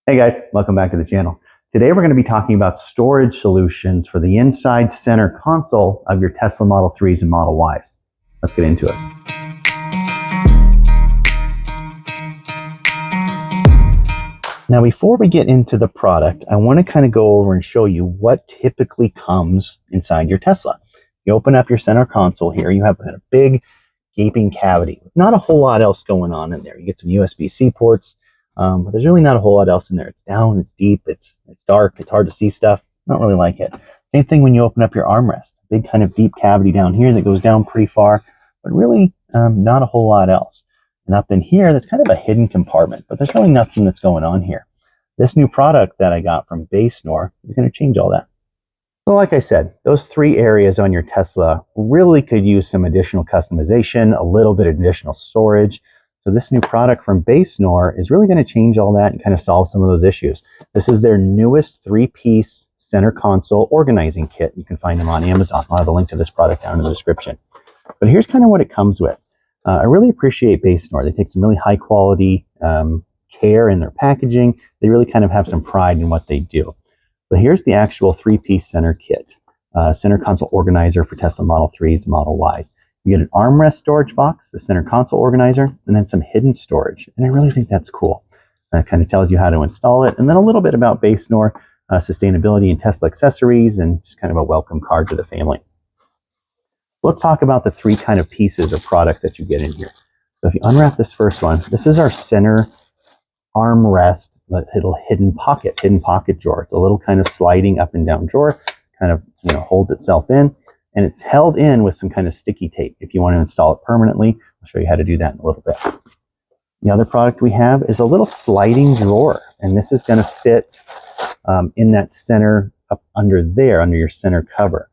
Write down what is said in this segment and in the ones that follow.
Hey guys, welcome back to the channel. Today we're going to be talking about storage solutions for the inside center console of your Tesla Model 3s and Model Ys. Let's get into it. Now before we get into the product, I want to kind of go over and show you what typically comes inside your Tesla. You open up your center console here, you have a big gaping cavity. Not a whole lot else going on in there. You get some USB-C ports, but there's really not a whole lot else in there. It's down, it's deep, it's dark, it's hard to see stuff. Not really like it. Same thing when you open up your armrest. Big kind of deep cavity down here that goes down pretty far, but really not a whole lot else. And up in here, that's kind of a hidden compartment, but there's really nothing that's going on here. This new product that I got from Basenor is going to change all that. Well, like I said, those three areas on your Tesla really could use some additional customization, a little bit of additional storage. So this new product from Basenor is really going to change all that and kind of solve some of those issues. This is their newest three-piece center console organizing kit. You can find them on Amazon. I'll have a link to this product down in the description. But here's kind of what it comes with. I really appreciate Basenor. They take some really high quality care in their packaging. They really kind of have some pride in what they do. But here's the actual three-piece center kit, center console organizer for Tesla Model 3s, Model Ys. You get an armrest storage box, the center console organizer, and then some hidden storage. And I really think that's cool. It kind of tells you how to install it, and then a little bit about Basenor, sustainability and Tesla accessories, and just kind of a welcome card to the family. Let's talk about the three kind of pieces or products that you get in here. So if you unwrap this first one, this is our center armrest, hidden pocket drawer. It's a little kind of sliding up and down drawer, kind of holds itself in, and it's held in with some kind of sticky tape. If you want to install it permanently, I'll show you how to do that in a little bit. The other product we have is a little sliding drawer, and this is going to fit in that center up under there, under your center cover.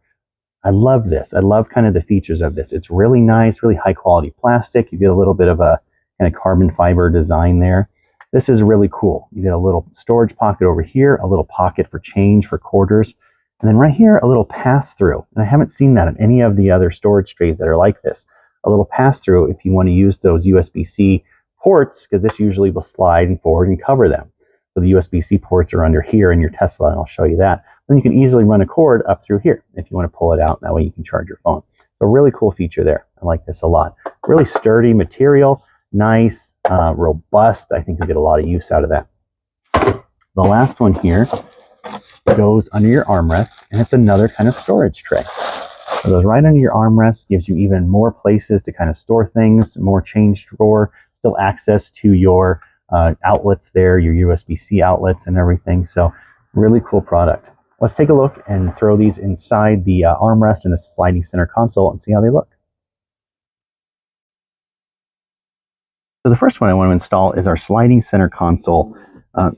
I love this. I love kind of the features of this. It's really nice, really high quality plastic. You get a little bit of a kind of carbon fiber design there. This is really cool. You get a little storage pocket over here, a little pocket for change, for quarters, and then right here, a little pass-through. And I haven't seen that in any of the other storage trays that are like this. A little pass-through if you want to use those USB-C ports, because this usually will slide and forward and cover them. So the USB-C ports are under here in your Tesla, and I'll show you that. Then you can easily run a cord up through here if you want to pull it out. That way you can charge your phone. So a really cool feature there. I like this a lot. Really sturdy material. Nice, robust. I think you'll get a lot of use out of that. The last one here goes under your armrest, and it's another kind of storage tray. So it goes right under your armrest, gives you even more places to kind of store things, more change drawer, still access to your outlets there, your USB-C outlets and everything. So really cool product. Let's take a look and throw these inside the armrest and the sliding center console and see how they look. So the first one I want to install is our sliding center console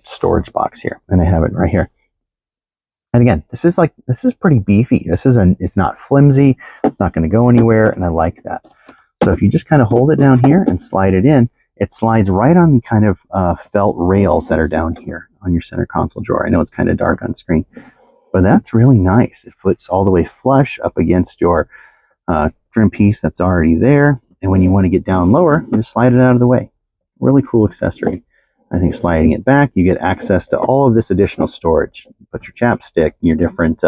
storage box here, and I have it right here. And again, this is pretty beefy. It's not flimsy. It's not going to go anywhere, and I like that. So if you just kind of hold it down here and slide it in, it slides right on the kind of felt rails that are down here on your center console drawer. I know it's kind of dark on screen, but that's really nice. It fits all the way flush up against your trim piece that's already there. And when you want to get down lower, you just slide it out of the way. Really cool accessory. I think sliding it back, you get access to all of this additional storage. Put your chapstick, your different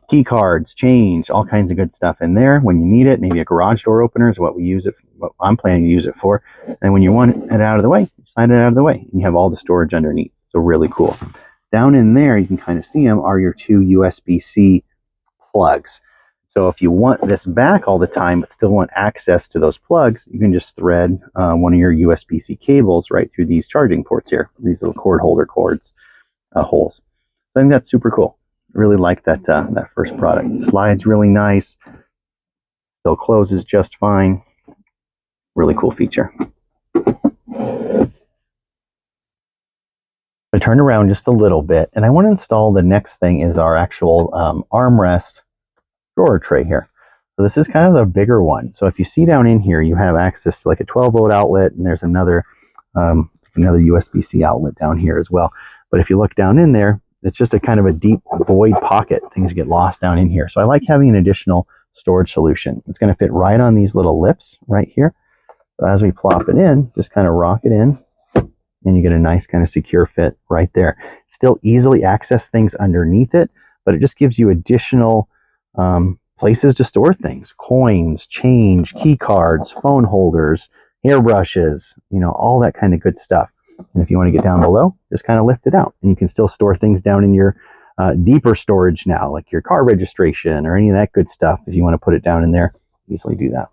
key cards, change, all kinds of good stuff in there when you need it. Maybe a garage door opener is what I'm planning to use it for. And when you want it out of the way, you slide it out of the way, and you have all the storage underneath. So really cool. Down in there, you can kind of see them are your two USB-C plugs. So if you want this back all the time, but still want access to those plugs, you can just thread one of your USB-C cables right through these charging ports here, these little cord holder holes. So I think that's super cool. I really like that that first product. It slides really nice. Still closes just fine. Really cool feature. I turn around just a little bit, and I want to install the next thing is our actual armrest drawer tray here. So this is kind of the bigger one. So if you see down in here, you have access to like a 12-volt outlet, and there's another USB-C outlet down here as well. But if you look down in there, it's just a kind of a deep void pocket. Things get lost down in here. So I like having an additional storage solution. It's going to fit right on these little lips right here. So as we plop it in, just kind of rock it in, and you get a nice kind of secure fit right there. Still easily access things underneath it, but it just gives you additional places to store things: coins, change, key cards, phone holders, hairbrushes, you know, all that kind of good stuff. And if you want to get down below, just kind of lift it out, and you can still store things down in your deeper storage now, like your car registration or any of that good stuff. If you want to put it down in there, easily do that.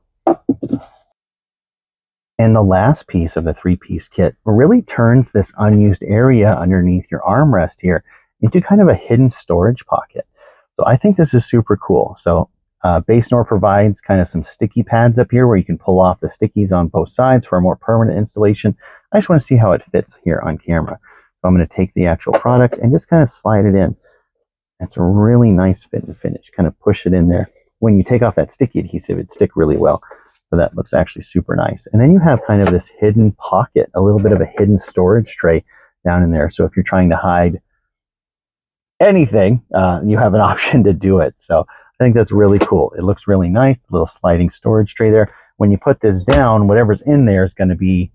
And the last piece of the 3-piece kit really turns this unused area underneath your armrest here into kind of a hidden storage pocket. So I think this is super cool. So Basenor provides kind of some sticky pads up here where you can pull off the stickies on both sides for a more permanent installation. I just want to see how it fits here on camera. So I'm going to take the actual product and just kind of slide it in. It's a really nice fit and finish. Kind of push it in there. When you take off that sticky adhesive, it'd stick really well. So that looks actually super nice. And then you have kind of this hidden pocket, a little bit of a hidden storage tray down in there. So if you're trying to hide anything, you have an option to do it. So I think that's really cool. It looks really nice, a little sliding storage tray there. When you put this down, whatever's in there is going to be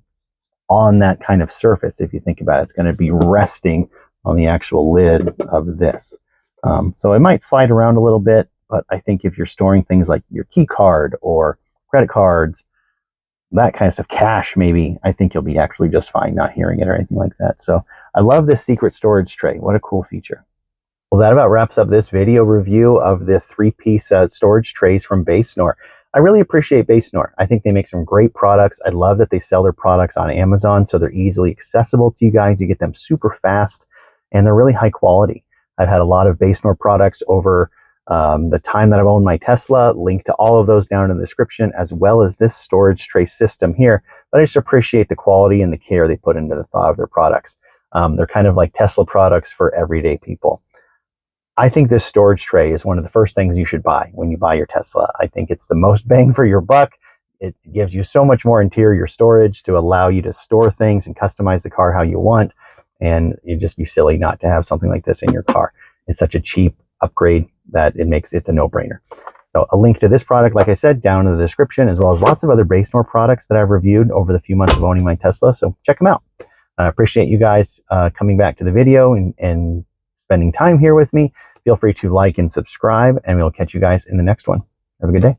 on that kind of surface. If you think about it, it's going to be resting on the actual lid of this. So it might slide around a little bit, but I think if you're storing things like your key card or credit cards, that kind of stuff, cash maybe, I think you'll be actually just fine not hearing it or anything like that. So I love this secret storage tray. What a cool feature. Well, that about wraps up this video review of the 3-piece storage trays from Basenor. I really appreciate Basenor. I think they make some great products. I love that they sell their products on Amazon, so they're easily accessible to you guys. You get them super fast, and they're really high quality. I've had a lot of Basenor products over the time that I've owned my Tesla. Link to all of those down in the description, as well as this storage tray system here. But I just appreciate the quality and the care they put into the thought of their products. They're kind of like Tesla products for everyday people. I think this storage tray is one of the first things you should buy when you buy your Tesla. I think it's the most bang for your buck. It gives you so much more interior storage to allow you to store things and customize the car how you want. And you'd just be silly not to have something like this in your car. It's such a cheap upgrade that it's a no-brainer. So a link to this product, like I said, down in the description, as well as lots of other Basenor products that I've reviewed over the few months of owning my Tesla. So check them out. I appreciate you guys coming back to the video and spending time here with me. Feel free to like and subscribe, and we'll catch you guys in the next one. Have a good day.